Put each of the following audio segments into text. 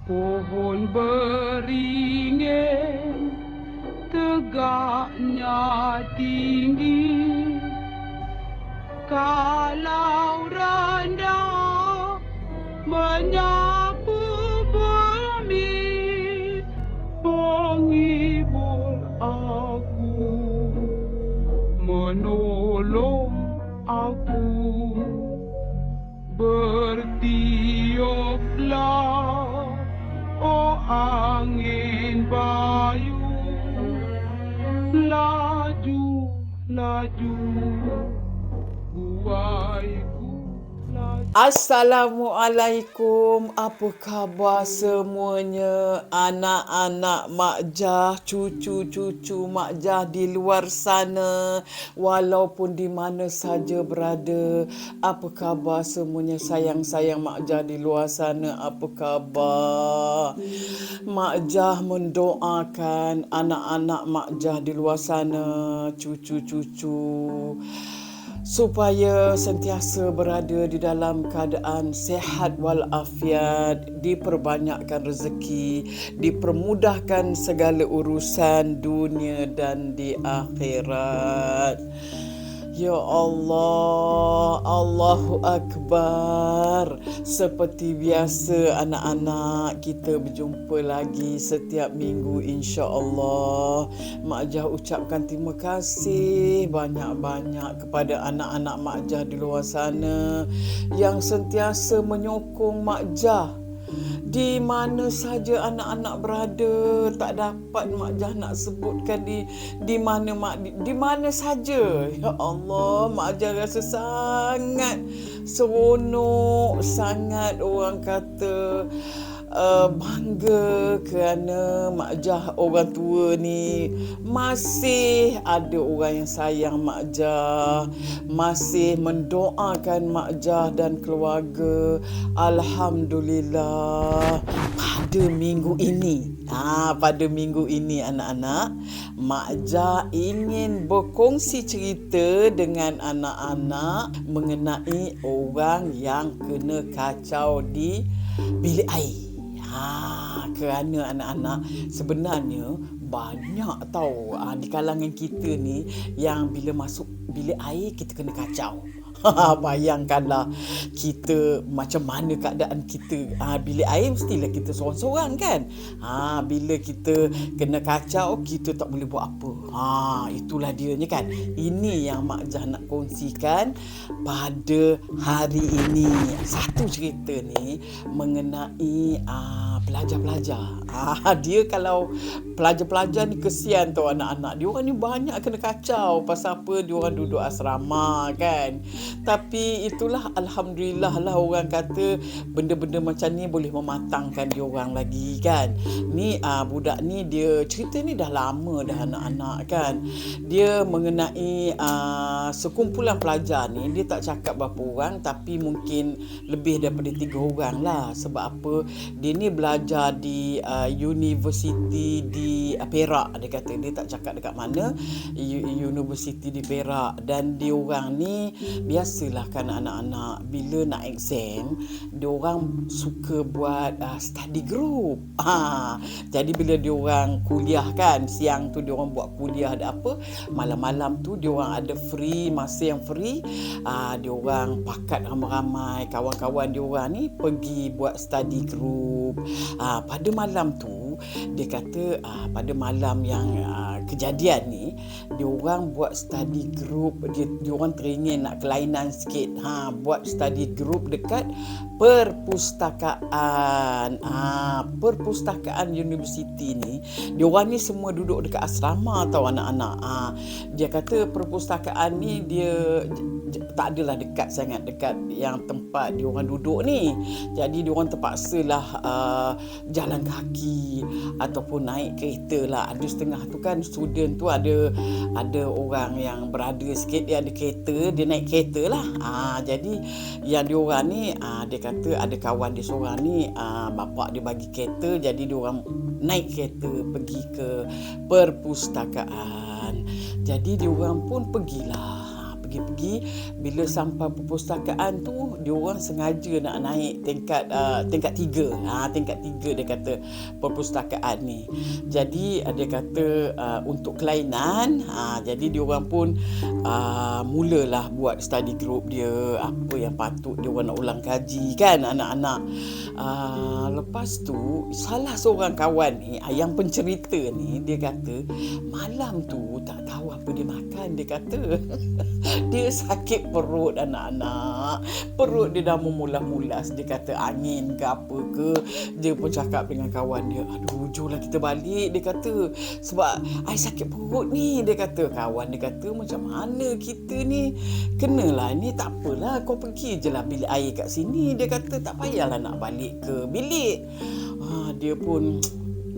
Pohon beringin tegaknya tinggi, kalau rendah menyapu bumi, menghibur aku, menolong aku. Bertiuplah, oh angin bayu, laju, laju, buaiku laju. Assalamualaikum, apa khabar semuanya anak-anak Mak Jah, cucu-cucu Mak Jah di luar sana, walaupun di mana saja berada. Apa khabar semuanya sayang-sayang Mak Jah di luar sana, apa khabar? Mak Jah mendoakan anak-anak Mak Jah di luar sana, cucu-cucu, supaya sentiasa berada di dalam keadaan sehat walafiat, diperbanyakkan rezeki, dipermudahkan segala urusan dunia dan di akhirat. Ya Allah, Allahu Akbar. Seperti biasa anak-anak, kita berjumpa lagi setiap minggu insya-Allah. Mak Jah ucapkan terima kasih banyak-banyak kepada anak-anak Mak Jah di luar sana yang sentiasa menyokong Mak Jah. Di mana saja anak-anak berada, tak dapat Mak Jah nak sebutkan di mana saja. Ya Allah, Mak Jah rasa sangat seronok, sangat orang kata bangga kerana Mak Jah orang tua ni masih ada orang yang sayang Mak Jah, masih mendoakan Mak Jah dan keluarga. Alhamdulillah. Pada minggu ini anak-anak, Mak Jah ingin berkongsi cerita dengan anak-anak mengenai orang yang kena kacau di bilik air. Kerana anak-anak sebenarnya banyak tahu di kalangan kita ni yang bila masuk bilik air kita kena kacau. Bayangkanlah kita macam mana keadaan kita. Bilik air mestilah kita seorang-seorang kan. Bila kita kena kacau, kita tak boleh buat apa. Itulah dianya kan. Ini yang Mak Jah nak kongsikan pada hari ini. Satu cerita ni mengenai pelajar-pelajar. Dia kalau pelajar-pelajar ni kesian tau anak-anak. Diorang ni banyak kena kacau. Pasal apa? Diorang duduk asrama kan. Tapi itulah alhamdulillah lah, orang kata benda-benda macam ni boleh mematangkan diorang lagi kan. Ni budak ni dia cerita ni dah lama dah anak-anak kan. Dia mengenai sekumpulan pelajar ni. Dia tak cakap berapa orang tapi mungkin lebih daripada 3 orang lah. Sebab apa? Dia ni belajar di universiti di Perak. Dia kata dia tak cakap dekat mana, universiti di Perak. Dan diorang ni biasalah kan anak-anak bila nak exam, diorang suka buat study group. Jadi bila diorang kuliah kan, siang tu diorang buat kuliah ada apa, malam-malam tu diorang ada free, masa yang free, diorang pakat ramai-ramai kawan-kawan diorang ni pergi buat study group. Pada malam tu dia kata pada malam yang kejadian ni, diorang buat study group. Diorang teringin nak kelainan sikit. Buat study group dekat perpustakaan. Perpustakaan universiti ni, diorang ni semua duduk dekat asrama tau anak-anak. Dia kata perpustakaan ni dia tak adalah dekat sangat dekat yang tempat diorang duduk ni. Jadi diorang terpaksalah jalan kaki ataupun naik kereta lah. Ada setengah tu kan student tu ada orang yang berada sikit, dia ada kereta, dia naik kereta lah. Jadi yang diorang ni dia kata ada kawan dia seorang ni, bapak dia bagi kereta, jadi diorang naik kereta pergi ke perpustakaan. Jadi diorang pun pergi pergi-pergi. Bila sampai perpustakaan tu, dia orang sengaja nak naik tingkat 3. Tingkat 3 dia kata perpustakaan ni. Jadi dia kata untuk kelainan, jadi dia orang pun mulalah buat study group dia, apa yang patut dia orang nak ulang kaji kan anak-anak. Lepas tu salah seorang kawan ni, yang pencerita ni, dia kata malam tu tak tahu apa dia makan, dia kata dia sakit perut anak-anak. Perut dia dah memulas-mulas, dia kata angin ke apa ke. Dia pun cakap dengan kawan dia, aduh jomlah kita balik, dia kata, sebab I sakit perut ni, dia kata. Kawan dia kata, macam mana kita ni, kenalah ni, tak apalah kau pergi je lah bilik air kat sini, dia kata, tak payahlah nak balik ke bilik. Dia pun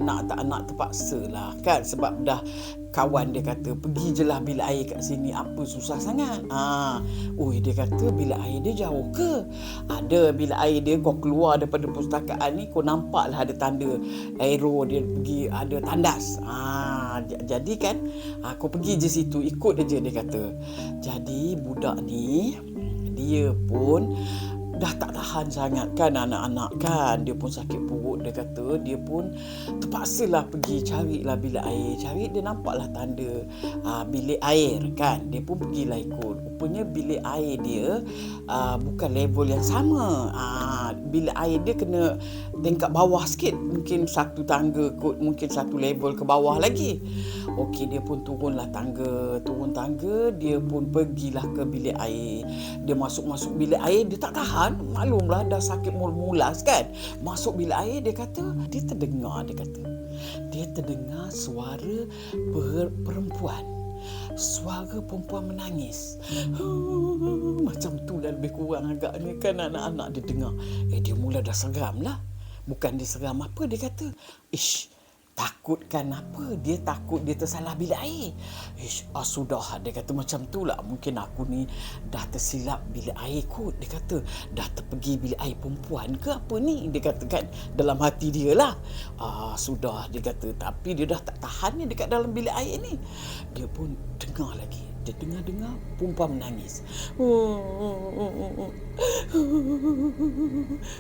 tak nak terpaksa lah kan, sebab dah kawan dia kata pergi je lah bilik air kat sini, apa susah sangat. Dia kata bilik air dia jauh ke? Ada bilik air dia, kau keluar daripada perpustakaan ni, kau nampak lah ada tanda arrow dia pergi, ada tandas. Jadi kan kau pergi je situ, ikut je, dia kata. Jadi budak ni dia pun dah tak tahan sangat kan anak-anak kan. Dia pun sakit perut, dia kata. Dia pun terpaksalah pergi carilah bilik air. Cari, dia nampaklah tanda bilik air kan. Dia pun pergilah ikut. Rupanya bilik air dia bukan level yang sama. Bilik air dia kena tingkat bawah sikit. Mungkin satu tangga kot, mungkin satu level ke bawah lagi. Okey, dia pun turun tangga. Dia pun pergilah ke bilik air. Dia masuk bilik air, dia tak tahan. Maklumlah dah sakit mulas kan. Masuk bilik air, dia kata dia terdengar suara perempuan. Suara perempuan menangis. Macam tu lah lebih kurang agaknya kan anak-anak dia dengar. Dia mula dah seram lah. Bukan dia seram apa, dia kata, takut kan apa? Dia takut dia tersalah bilik air. Sudah, dia kata macam tu lah. Mungkin aku ni dah tersilap bilik air kot. Dia kata dah terpergi bilik air perempuan ke apa ni? Dia kata kan dalam hati dia lah. Sudah, dia kata. Tapi dia dah tak tahan ni dekat dalam bilik air ni. Dia pun dengar lagi. Dia dengar perempuan menangis.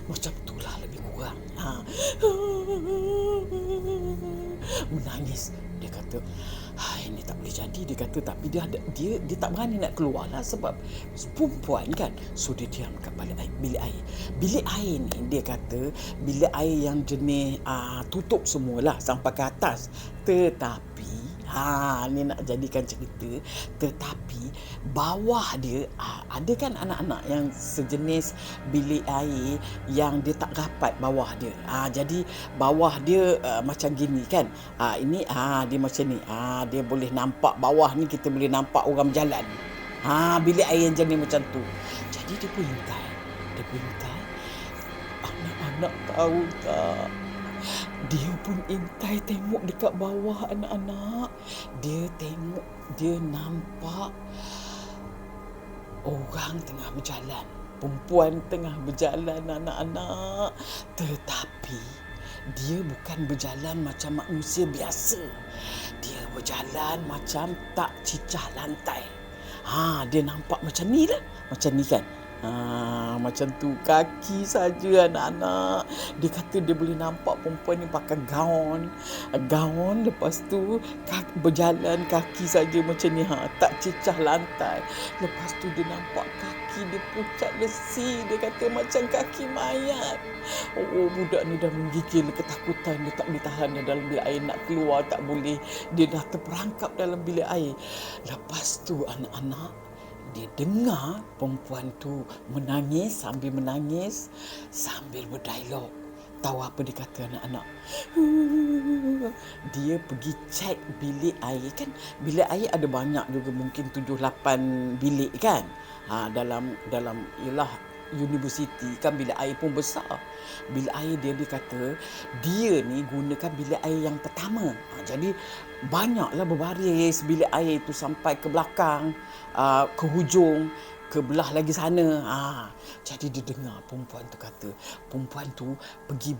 Macam tu lah lebih kurang. Menangis. Dia kata, ini tak boleh jadi, dia kata. Tapi dia tak berani nak keluar lah sebab perempuan kan. So dia diam kat bilik air. Bilik air ni, dia kata bilik air yang jenis tutup semualah sampai ke atas. Tetapi ni nak jadikan cerita. Tetapi bawah dia ada kan anak-anak yang sejenis bilik air yang dia tak rapat bawah dia. Jadi bawah dia macam gini kan. Ini dia macam ni. Dia boleh nampak bawah ni, kita boleh nampak orang berjalan. Bilik air yang jenis macam tu. Jadi dia pun intai. Anak-anak tahu tak? Dia pun intai tengok dekat bawah anak-anak. Dia nampak orang tengah berjalan. Perempuan tengah berjalan anak-anak. Tetapi dia bukan berjalan macam manusia biasa. Dia berjalan macam tak cicah lantai. Dia nampak macam ni lah. Macam ni kan. Macam tu, kaki saja anak-anak. Dia kata dia boleh nampak perempuan ni pakai gaun, lepas tu berjalan kaki saja macam ni, tak cecah lantai. Lepas tu dia nampak kaki dia pucat besi. Dia kata macam kaki mayat. Budak ni dah menggigil ketakutan. Dia tak boleh tahan dalam bilik air, nak keluar tak boleh. Dia dah terperangkap dalam bilik air. Lepas tu anak-anak, dia dengar perempuan tu menangis sambil berdialog. Tahu apa dia kata anak-anak? Dia pergi cek bilik air kan. Bilik air ada banyak juga, mungkin 7-8 bilik kan. Dalam ialah universiti kan, bilik air pun besar. Bilik air dia kata dia ni gunakan bilik air yang pertama. Jadi banyaklah berbaris bilik air tu sampai ke belakang, ke hujung, ke belah lagi sana. Jadi dia dengar perempuan tu kata, perempuan tu pergi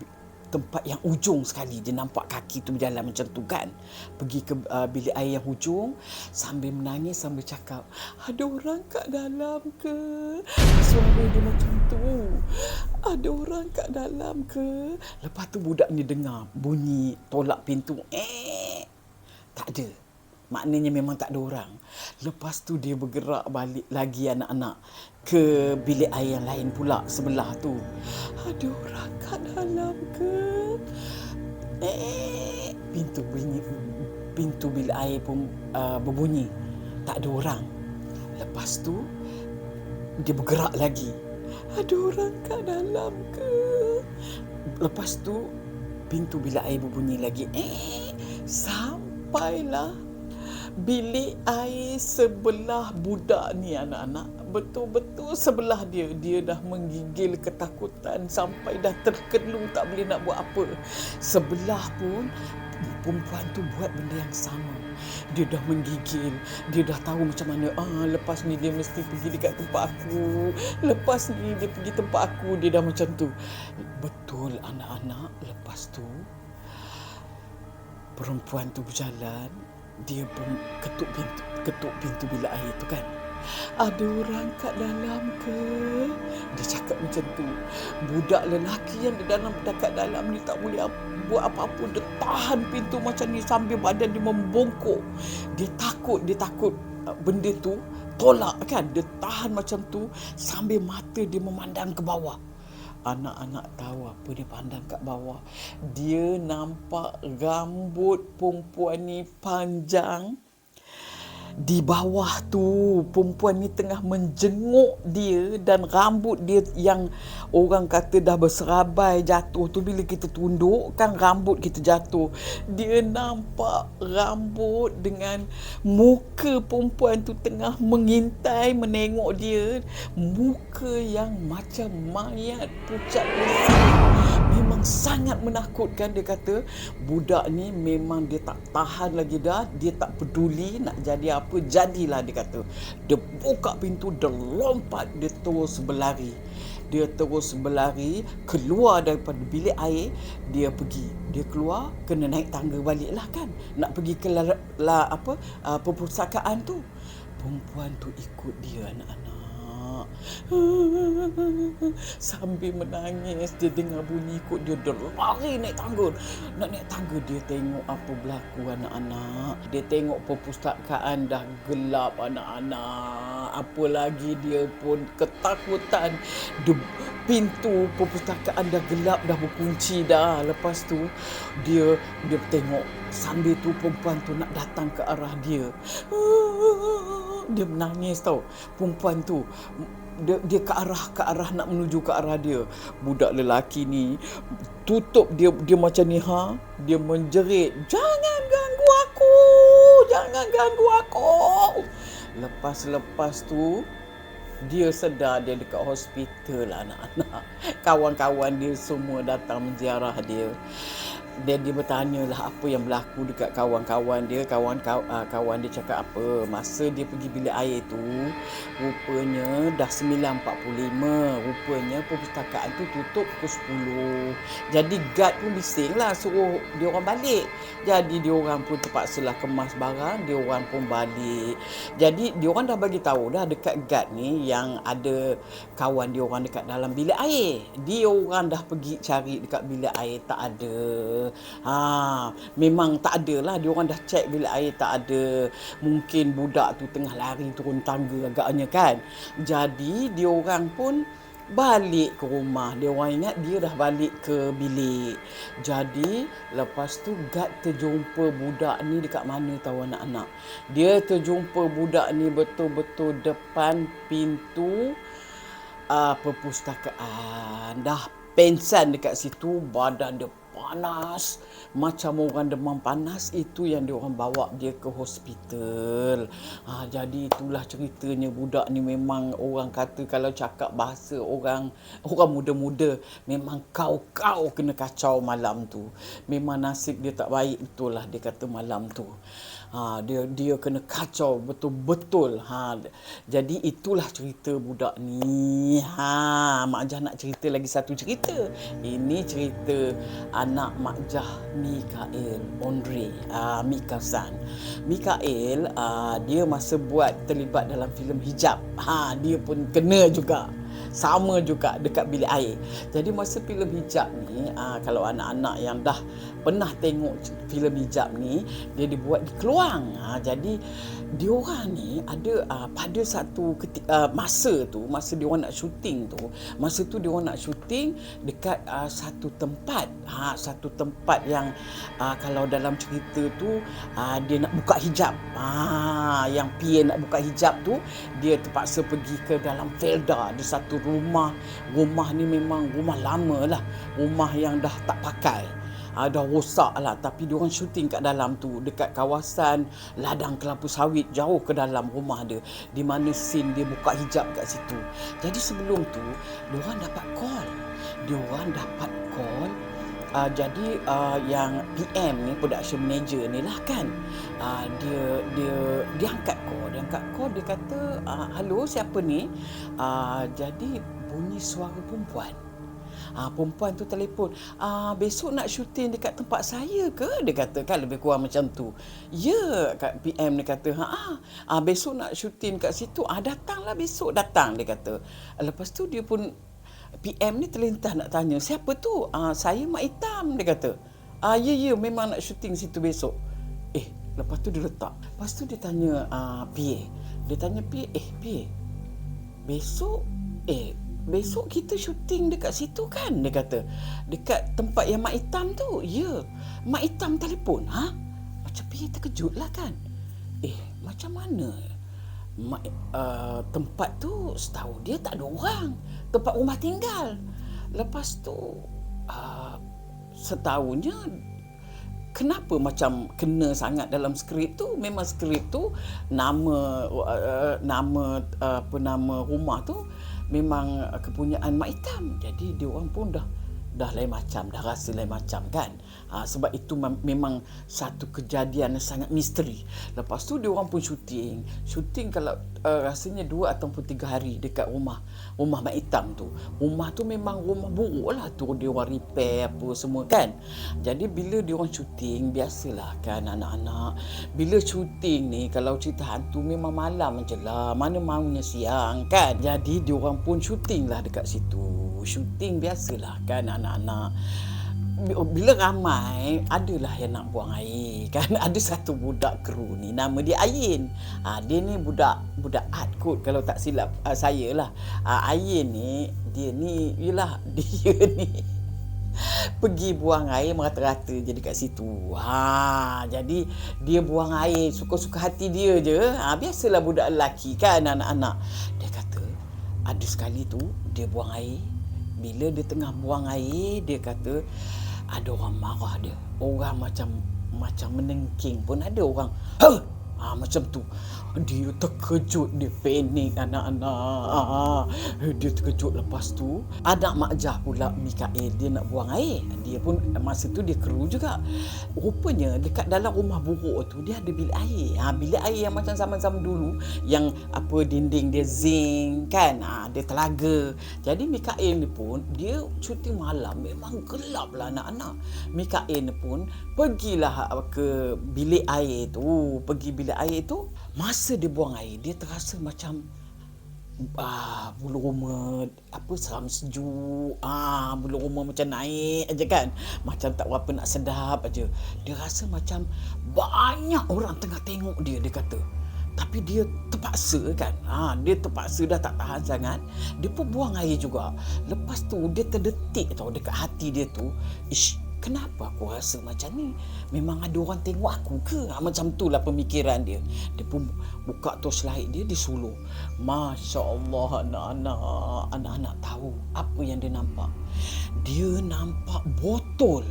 tempat yang ujung sekali. Dia nampak kaki tu berjalan macam tu kan. Pergi ke bilik air yang ujung sambil menangis, sambil cakap, ada orang kat dalam ke? Suara dia macam tu. Ada orang kat dalam ke? Lepas tu budak ni dengar bunyi tolak pintu. Tak ada. Maknanya memang tak ada orang. Lepas tu dia bergerak balik lagi anak-anak ke bilik air yang lain pula sebelah tu. Ada orang kat dalam ke? Pintu bilik air pun berbunyi. Tak ada orang. Lepas tu dia bergerak lagi. Ada orang kat dalam ke? Lepas tu pintu bilik air berbunyi lagi. Sampailah bilik air sebelah budak ni anak-anak. Betul-betul sebelah dia. Dia dah menggigil ketakutan sampai dah terkelung tak boleh nak buat apa. Sebelah pun perempuan tu buat benda yang sama. Dia dah menggigil. Dia dah tahu macam mana. Lepas ni dia mesti pergi dekat tempat aku. Lepas ni dia pergi tempat aku. Dia dah macam tu. Betul anak-anak. Lepas tu perempuan tu berjalan. Dia pun ketuk pintu bilik air tu kan. Ada orang kat dalam ke? Dia cakap macam tu. Budak lelaki yang di dalam, dekat dalam ni tak boleh buat apa-apa. Dia tahan pintu macam ni sambil badan dia membongkok. Dia takut benda tu tolak kan. Dia tahan macam tu sambil mata dia memandang ke bawah. Anak-anak tahu apa dia pandang kat bawah. Dia nampak rambut perempuan ni panjang. Di bawah tu perempuan ni tengah menjenguk dia dan rambut dia yang orang kata dah berserabai jatuh tu, bila kita tunduk kan rambut kita jatuh. Dia nampak rambut dengan muka perempuan tu tengah mengintai menengok dia. Muka yang macam mayat pucat besi. Memang sangat menakutkan. Dia kata budak ni memang dia tak tahan lagi dah. Dia tak peduli nak jadi apa, jadilah dia kata. Dia buka pintu, dia lompat, dia terus berlari. Dia terus berlari keluar daripada bilik air. Dia keluar, kena naik tangga balik lah kan, nak pergi ke perpustakaan tu. Perempuan tu ikut dia anak-anak. Sambil menangis. Dia dengar bunyi ikut dia. Dia lari naik tangga. Nak naik tangga, dia tengok apa berlaku anak-anak. Dia tengok perpustakaan dah gelap anak-anak. Apa lagi dia pun ketakutan. Pintu perpustakaan dah gelap, dah berkunci dah. Lepas tu dia tengok. Sambil tu perempuan tu nak datang ke arah dia. Dia menangis tau. Perempuan tu dia ke arah nak menuju ke arah dia. Budak lelaki ni tutup dia macam ni dia menjerit, jangan ganggu aku. Lepas tu dia sedar dia dekat hospital anak-anak. Kawan-kawan dia semua datang menziarah dia. Dia bertanyalah apa yang berlaku dekat kawan-kawan dia. Kawan dia cakap apa, masa dia pergi bilik air tu rupanya dah 9.45. Rupanya perpustakaan tu tutup pukul 10. Jadi guard pun bising lah suruh dia orang balik. Jadi dia orang pun terpaksalah kemas barang, dia orang pun balik. Jadi dia orang dah bagi tahu dah dekat guard ni yang ada kawan dia orang dekat dalam bilik air. Dia orang dah pergi cari dekat bilik air, tak ada. Memang tak ada lah. Dia orang dah cek bilik air, tak ada. Mungkin budak tu tengah lari turun tangga agaknya kan. Jadi dia orang pun balik ke rumah. Dia orang ingat dia dah balik ke bilik. Jadi lepas tu guard terjumpa budak ni dekat mana tahu anak-anak? Dia terjumpa budak ni betul-betul depan pintu perpustakaan. Dah pensan dekat situ, badan dia panas. Macam orang demam panas, itu yang dia orang bawa dia ke hospital. Jadi itulah ceritanya budak ni. Memang orang kata kalau cakap bahasa orang muda-muda, memang kau kena kacau malam tu. Memang nasib dia tak baik betul lah, dia kata malam tu. Dia kena kacau betul-betul. Jadi itulah cerita budak ni. Mak Jah nak cerita lagi satu cerita. Ini cerita anak Mak Jah, Mikael Andre, Mikasan. Mikael dia masa terlibat dalam filem Hijab. Dia pun kena juga. Sama juga dekat bilik air. Jadi masa filem Hijab ni, kalau anak-anak yang dah pernah tengok filem Hijab ni, dia dibuat di Keluang. Jadi diorang ni ada pada satu masa diorang nak syuting tu, masa tu diorang nak syuting dekat satu tempat yang kalau dalam cerita tu dia nak buka hijab. Yang PA nak buka hijab tu, dia terpaksa pergi ke dalam Felda. Ada satu rumah ni memang rumah lama lah, rumah yang dah tak pakai, dah rosak lah, tapi diorang syuting kat dalam tu, dekat kawasan ladang kelapa sawit, jauh ke dalam rumah dia, di mana scene dia buka hijab kat situ. Jadi sebelum tu diorang dapat call. Jadi yang PM ni, production manager ni lah kan, dia angkat call, dia kata, halo, siapa ni? Jadi bunyi suara perempuan. Perempuan tu telefon, besok nak syuting dekat tempat saya ke? Dia kata kan, lebih kurang macam tu. Ya, kat PM dia kata, besok nak syuting kat situ. Datanglah besok, datang, dia kata. Lepas tu dia pun, PM ni terlintas nak tanya, siapa tu? Saya Mak Hitam, dia kata. Ya, memang nak syuting situ besok. Lepas tu dia letak. Lepas tu dia tanya PA. Dia tanya PA, PA, besok kita syuting dekat situ kan? Dia kata, dekat tempat yang Mak Hitam tu. Ya, Mak Hitam telefon. Macam PA terkejut lah kan. Macam mana? Tempat tu setahu dia tak ada orang, tempat rumah tinggal. Lepas tu setahunya kenapa macam kena sangat dalam skrip tu, memang skrip tu nama rumah tu memang kepunyaan Mak Hitam. Jadi dia orang pun dah lain macam, dah rasa lain macam kan. Sebab itu memang satu kejadian yang sangat misteri. Lepas tu dia orang pun syuting kalau rasanya 2 ataupun 3 hari dekat rumah Mak Hitam tu. Rumah tu memang rumah buruk lah tu, dia orang repair apa semua kan. Jadi bila dia orang syuting, biasalah kan anak-anak, bila syuting ni kalau cerita hantu memang malam je lah, mana maunya siang kan. Jadi dia orang pun syuting lah dekat situ. Syuting biasalah kan anak-anak. Bila ramai, adalah yang nak buang air kan. Ada satu budak kru ni, nama dia Ayin. Dia ni budak art kot kalau tak silap saya lah. Ayin ni, dia ni pergi buang air merata-rata je dekat situ. Jadi dia buang air suka-suka hati dia je. Biasalah budak lelaki kan anak-anak. Dia kata ada sekali tu dia buang air. Bila dia tengah buang air, dia kata ada orang marah dia. Orang macam menengking pun ada orang. Macam tu. Dia terkejut, dia panik anak-anak. Dia terkejut. Lepas tu anak Mak Jah pula, Mikael, dia nak buang air. Dia pun masa tu dia kru juga. Rupanya dekat dalam rumah buruk tu dia ada bilik air. Bilik air yang macam zaman-zaman dulu, yang dinding dia zinc kan. Dia telaga. Jadi Mikael ni pun dia syuting malam, memang gelap lah anak-anak. Mikael ni pun pergilah ke bilik air tu. Masa dia buang air, dia terasa macam bulu roma seram sejuk. Bulu roma macam naik aja kan, macam tak berapa nak sedap aja. Dia rasa macam banyak orang tengah tengok dia kata. Tapi dia terpaksa kan. Dia terpaksa, dah tak tahan sangat. Dia pun buang air juga. Lepas tu dia terdetik dekat hati dia tu, kenapa aku rasa macam ni? Memang ada orang tengok aku ke? Macam tu lah pemikiran dia. Dia pun buka torchlight dia, dia suluh. Masya Allah, anak-anak tahu apa yang dia nampak. Dia nampak botol.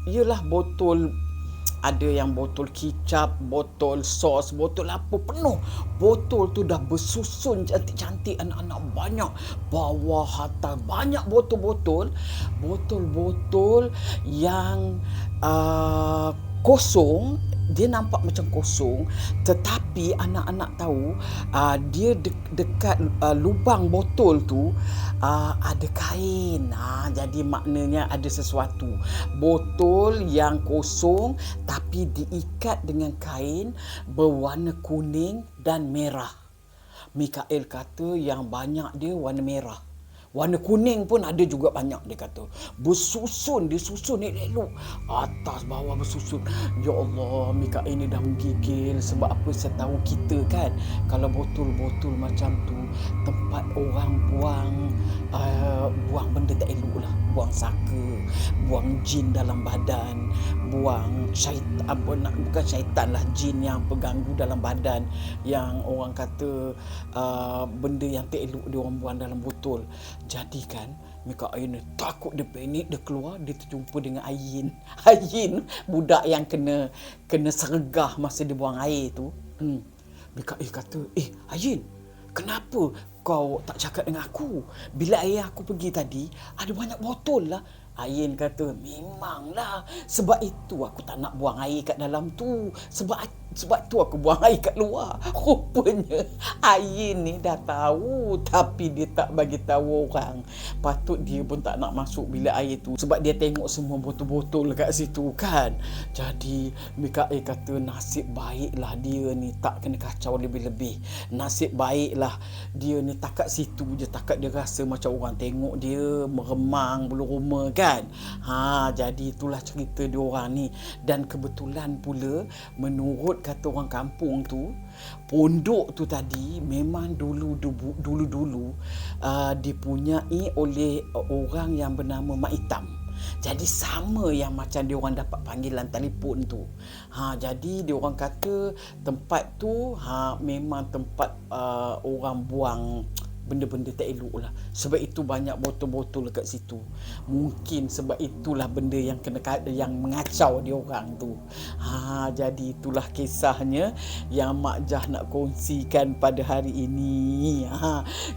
Ialah botol, ada yang botol kicap, botol sos, botol apa, penuh. Botol tu dah bersusun cantik-cantik, anak-anak banyak. Bawah atas banyak botol-botol yang kosong. Dia nampak macam kosong, tetapi anak-anak tahu dia dekat lubang botol tu ada kain. Jadi maknanya ada sesuatu. Botol yang kosong tapi diikat dengan kain berwarna kuning dan merah. Mikael kata yang banyak dia warna merah. Warna kuning pun ada juga banyak, dia kata. Disusun elok-elok. Atas bawah bersusun. Ya Allah, Mikael ni dah menggigil. Sebab apa? Saya tahu kita kan, kalau botol-botol macam tu, tempat orang buang benda tak elok lah. Buang saka, buang jin dalam badan, buang syaitan, bukan syaitan lah, jin yang pengganggu dalam badan, yang orang kata benda yang tak elok dia orang buang dalam botol. Jadi kan, Mikael ni takut, dia panik, dia keluar, dia terjumpa dengan Ayin. Ayin, budak yang kena sergah masa dia buang air tu. Mikael kata, Ayin, kenapa kau tak cakap dengan aku? Bila ayah aku pergi tadi, ada banyak botol lah. Ayin kata, memanglah, sebab itu aku tak nak buang air kat dalam tu. Sebab tu aku buang air kat luar. Rupanya Ayin ni dah tahu, tapi dia tak bagi tahu orang. Patut dia pun tak nak masuk bilik air tu, sebab dia tengok semua botol-botol kat situ kan. Jadi Mikael kata, nasib baiklah dia ni tak kena kacau lebih-lebih. Nasib baiklah dia ni tak kat situ je, takat dia rasa macam orang tengok dia meremang bulu roma kan. Jadi itulah cerita dia orang ni. Dan kebetulan pula, menurut kata orang kampung tu, pondok tu tadi memang dulu dipunyai oleh orang yang bernama Mak Hitam. Jadi sama yang macam dia orang dapat panggilan telefon tu. Jadi dia orang kata tempat tu memang tempat orang buang benda-benda tak elok lah. Sebab itu banyak botol-botol kat situ. Mungkin sebab itulah benda yang yang mengacau dia orang tu. Jadi itulah kisahnya yang Mak Jah nak kongsikan pada hari ini.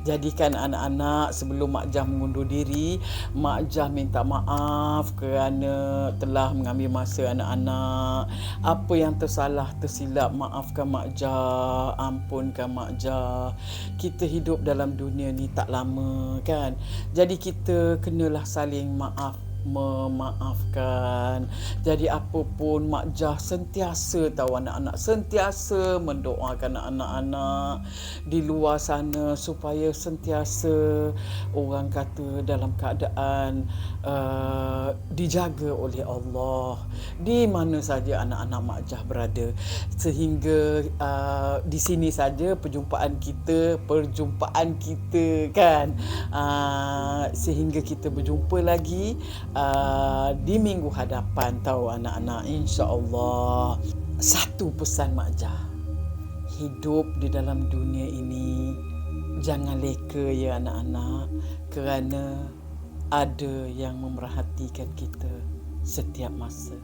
Jadi kan anak-anak, sebelum Mak Jah mengundur diri, Mak Jah minta maaf kerana telah mengambil masa anak-anak. Apa yang tersilap, maafkan Mak Jah, ampunkan Mak Jah. Kita hidup dalam dunia ni tak lama kan. Jadi kita kenalah saling memaafkan. Jadi apa pun, Mak Jah sentiasa tahu anak-anak, sentiasa mendoakan anak-anak di luar sana supaya sentiasa orang kata dalam keadaan dijaga oleh Allah di mana saja anak-anak Mak Jah berada. Sehingga di sini saja perjumpaan kita kan. Sehingga kita berjumpa lagi di minggu hadapan, tahu anak-anak, insya-Allah. Satu pesan Mak Jah, hidup di dalam dunia ini jangan leka ya anak-anak, kerana ada yang memerhatikan kita setiap masa.